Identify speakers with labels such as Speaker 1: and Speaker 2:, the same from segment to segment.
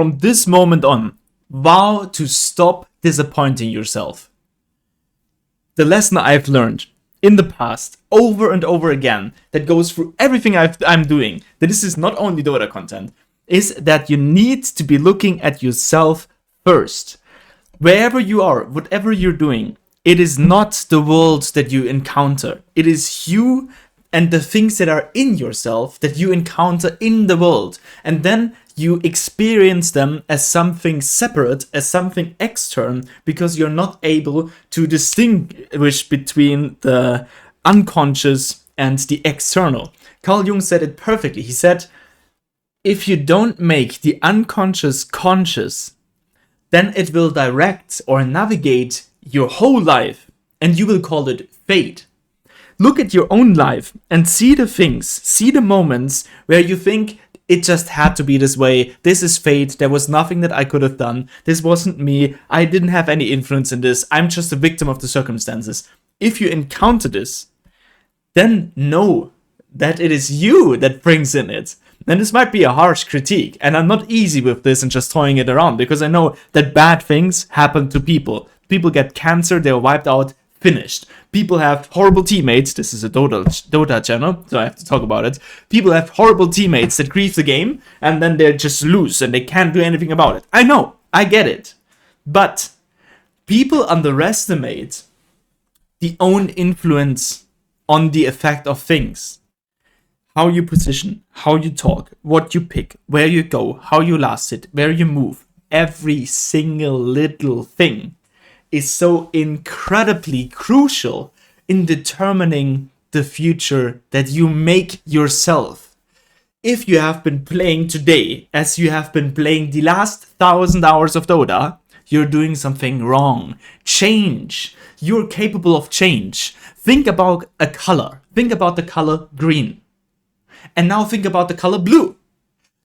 Speaker 1: from this moment on, vow to stop disappointing yourself. The lesson I've learned in the past, over and over again, that goes through everything I'm doing, that this is not only Dota content, is that you need to be looking at yourself first. Wherever you are, whatever you're doing, it is not the world that you encounter. It is you and the things that are in yourself that you encounter in the world. And then you experience them as something separate, as something external, because you're not able to distinguish between the unconscious and the external. Carl Jung said it perfectly. He said, if you don't make the unconscious conscious, then it will direct or navigate your whole life, and you will call it fate. Look at your own life and see the things, see the moments where you think it just had to be this way. This is fate. There was nothing that I could have done. This wasn't me. I didn't have any influence in this. I'm just a victim of the circumstances. If you encounter this, then know that it is you that brings in it. And this might be a harsh critique, and I'm not easy with this and just throwing it around, because I know that bad things happen to people. People get cancer, they're wiped out, finished. People have horrible teammates. This is a Dota channel, so I have to talk about it. People have horrible teammates that grieve the game, and then they just lose, and they can't do anything about it. I know, I get it. But people underestimate the own influence on the effect of things. How you position, how you talk, what you pick, where you go, how you last sit, where you move. Every single little thing is so incredibly crucial in determining the future that you make yourself. If you have been playing today as you have been playing the last 1,000 hours of Dota, you're doing something wrong. Change. You're capable of change. Think about a color. Think about the color green. And now think about the color blue.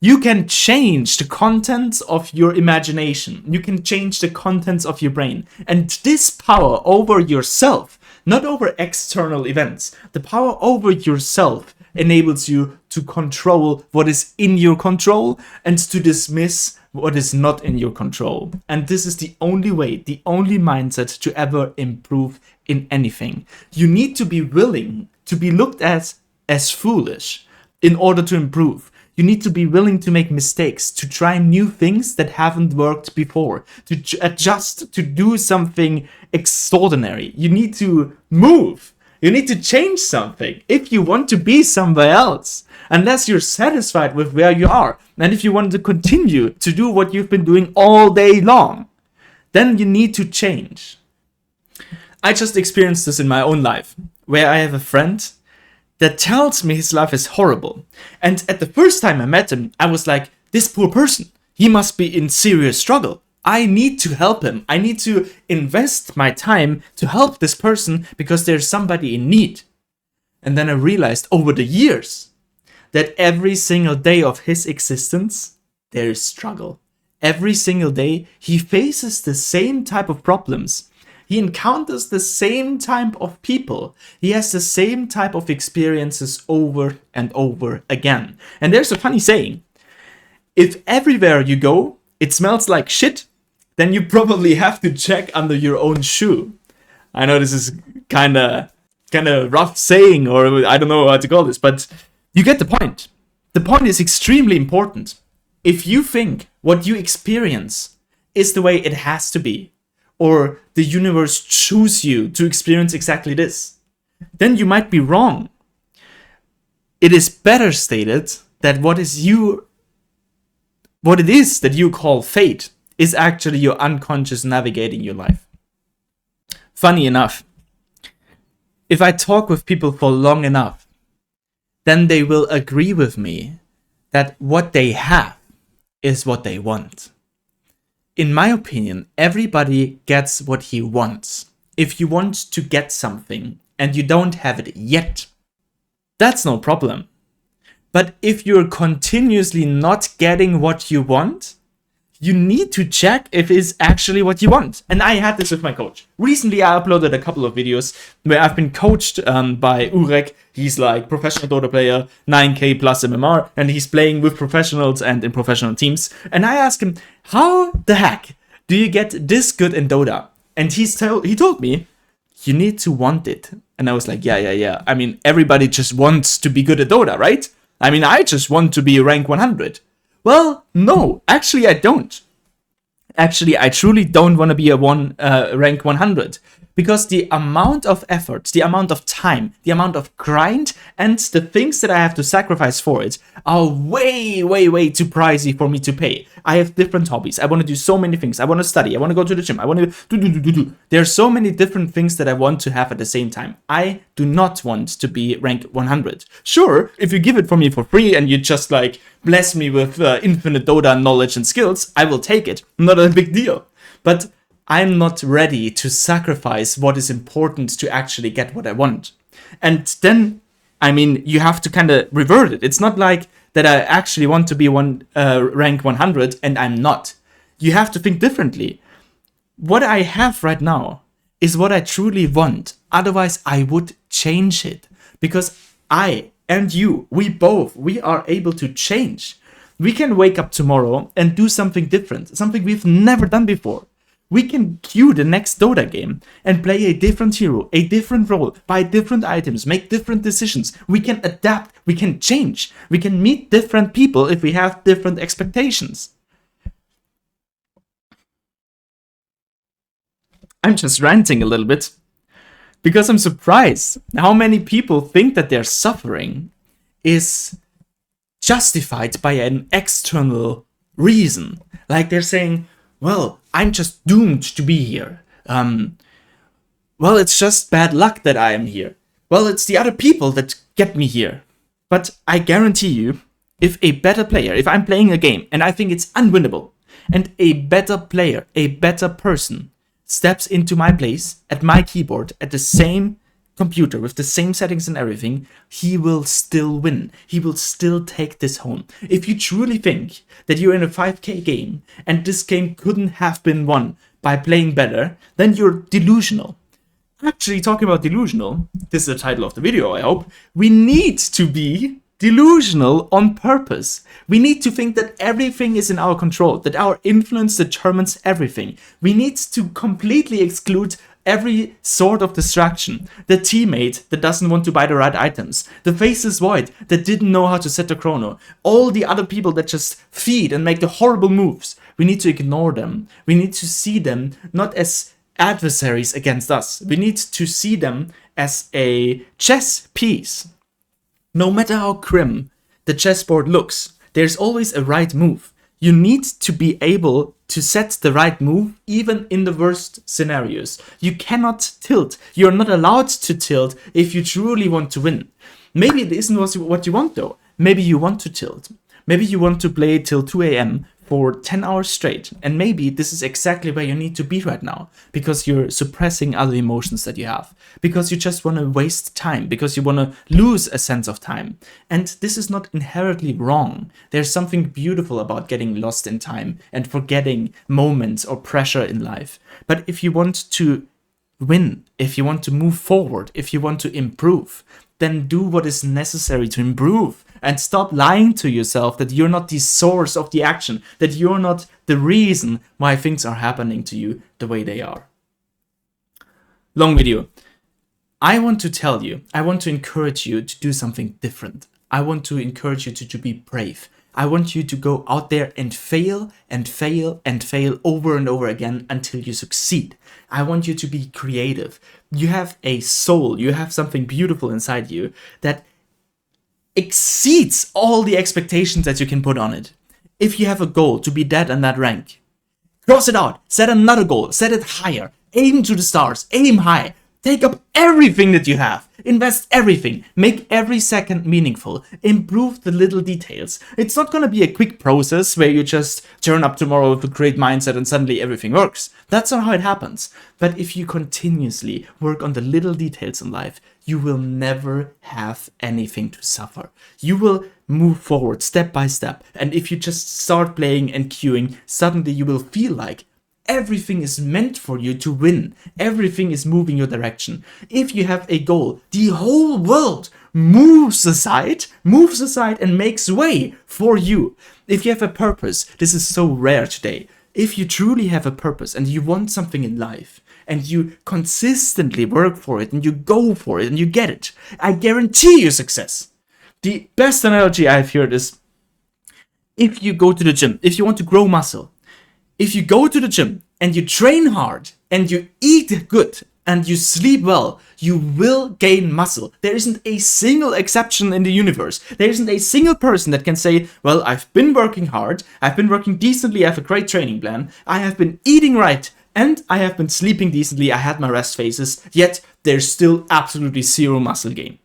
Speaker 1: You can change the contents of your imagination. You can change the contents of your brain. And this power over yourself, not over external events, the power over yourself enables you to control what is in your control and to dismiss what is not in your control. And this is the only way, the only mindset to ever improve in anything. You need to be willing to be looked at as foolish in order to improve. You need to be willing to make mistakes, to try new things that haven't worked before, to adjust, to do something extraordinary. You need to move. You need to change something if you want to be somewhere else, unless you're satisfied with where you are. And if you want to continue to do what you've been doing all day long, then you need to change. I just experienced this in my own life, where I have a friend that tells me his life is horrible. And at the first time I met him, I was like, this poor person, he must be in serious struggle. I need to help him. I need to invest my time to help this person because there's somebody in need. And then I realized over the years that every single day of his existence, there is struggle. Every single day, he faces the same type of problems. He encounters the same type of people. He has the same type of experiences over and over again. And there's a funny saying. If everywhere you go, it smells like shit, then you probably have to check under your own shoe. I know this is kind of rough saying, or I don't know how to call this, but you get the point. The point is extremely important. If you think what you experience is the way it has to be, or the universe choose you to experience exactly this, then you might be wrong. It is better stated that what it is that you call fate is actually your unconscious navigating your life. Funny enough, if I talk with people for long enough, then they will agree with me that what they have is what they want. In my opinion, everybody gets what he wants. If you want to get something and you don't have it yet, that's no problem. But if you're continuously not getting what you want, you need to check if it's actually what you want. And I had this with my coach. Recently, I uploaded a couple of videos where I've been coached by Urek. He's like professional Dota player, 9k plus MMR, and he's playing with professionals and in professional teams. And I asked him, how the heck do you get this good in Dota? And he told me, you need to want it. And I was like, yeah. I mean, everybody just wants to be good at Dota, right? I mean, I just want to be rank 100. Well, no, actually I don't. Actually, I truly don't want to be a rank 100, because the amount of effort, the amount of time, the amount of grind, and the things that I have to sacrifice for it are way, way, way too pricey for me to pay. I have different hobbies. I want to do so many things. I want to study. I want to go to the gym. I want to do. There are so many different things that I want to have at the same time. I do not want to be rank 100. Sure, if you give it for me for free and you just like bless me with infinite Dota knowledge and skills, I will take it. Not a big deal. But I'm not ready to sacrifice what is important to actually get what I want. And then, I mean, you have to kind of revert it. It's not like that I actually want to be rank 100 and I'm not. You have to think differently. What I have right now is what I truly want. Otherwise, I would change it. Because I and you, we are able to change. We can wake up tomorrow and do something different, something we've never done before. We can queue the next Dota game and play a different hero, a different role, buy different items, make different decisions. We can adapt, we can change, we can meet different people if we have different expectations. I'm just ranting a little bit because I'm surprised how many people think that their suffering is justified by an external reason. Like they're saying, well, I'm just doomed to be here. Well, it's just bad luck that I am here. Well, it's the other people that get me here. But I guarantee you, if a better player, if I'm playing a game and I think it's unwinnable, and a better player, a better person steps into my place at my keyboard at the same computer with the same settings and everything, he will still win. He will still take this home. If you truly think that you're in a 5k game and this game couldn't have been won by playing better, then you're delusional. Actually, talking about delusional, this is the title of the video, I hope. We need to be delusional on purpose. We need to think that everything is in our control, that our influence determines everything. We need to completely exclude every sort of distraction. The teammate that doesn't want to buy the right items. The faceless void that didn't know how to set the chrono. All the other people that just feed and make the horrible moves. We need to ignore them. We need to see them not as adversaries against us. We need to see them as a chess piece. No matter how grim the chessboard looks, there's always a right move. You need to be able to set the right move even in the worst scenarios. You cannot tilt. You're not allowed to tilt if you truly want to win. Maybe it isn't what you want though. Maybe you want to tilt. Maybe you want to play till 2 a.m. for 10 hours straight. And maybe this is exactly where you need to be right now, because you're suppressing other emotions that you have, because you just want to waste time, because you want to lose a sense of time. And this is not inherently wrong. There's something beautiful about getting lost in time and forgetting moments or pressure in life. But if you want to win, if you want to move forward, if you want to improve, then do what is necessary to improve. And stop lying to yourself that you're not the source of the action, that you're not the reason why things are happening to you the way they are. Long video. I want to tell you, I want to encourage you to do something different. I want to encourage you to be brave. I want you to go out there and fail and fail and fail over and over again until you succeed. I want you to be creative. You have a soul, you have something beautiful inside you that exceeds all the expectations that you can put on it. If you have a goal to be that and that rank, cross it out, set another goal, set it higher, aim to the stars, aim high, Take up everything that you have. Invest everything. Make every second meaningful. Improve the little details. It's not going to be a quick process where you just turn up tomorrow with a great mindset and suddenly everything works. That's not how it happens. But if you continuously work on the little details in life, you will never have anything to suffer. You will move forward step by step. And if you just start playing and queuing, suddenly you will feel like everything is meant for you to win. Everything is moving your direction. If you have a goal, the whole world moves aside and makes way for you. If you have a purpose, this is so rare today. If you truly have a purpose and you want something in life, and you consistently work for it, and you go for it, and you get it, I guarantee you success. The best analogy I've heard is, if you go to the gym, if you want to grow muscle, if you go to the gym and you train hard and you eat good and you sleep well, you will gain muscle. There isn't a single exception in the universe. There isn't a single person that can say, well, I've been working hard, I've been working decently, I have a great training plan, I have been eating right, and I have been sleeping decently, I had my rest phases, yet there's still absolutely zero muscle gain.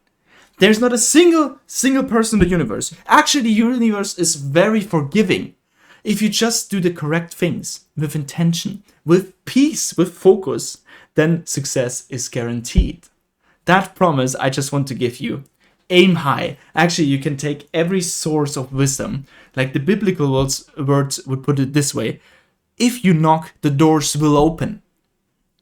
Speaker 1: There's not a single person in the universe. Actually, the universe is very forgiving. If you just do the correct things with intention, with peace, with focus, then success is guaranteed. That promise I just want to give you. Aim high. Actually, you can take every source of wisdom. Like the biblical words would put it this way. If you knock, the doors will open.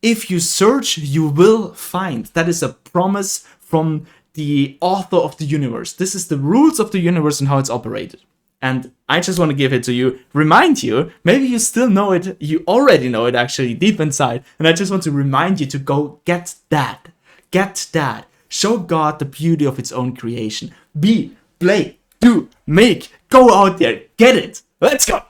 Speaker 1: If you search, you will find. That is a promise from the author of the universe. This is the rules of the universe and how it's operated. And I just want to give it to you, remind you, maybe you still know it, you already know it actually deep inside, and I just want to remind you to go get that. Get that. Show God the beauty of its own creation. Be, play, do, make, go out there, get it. Let's go.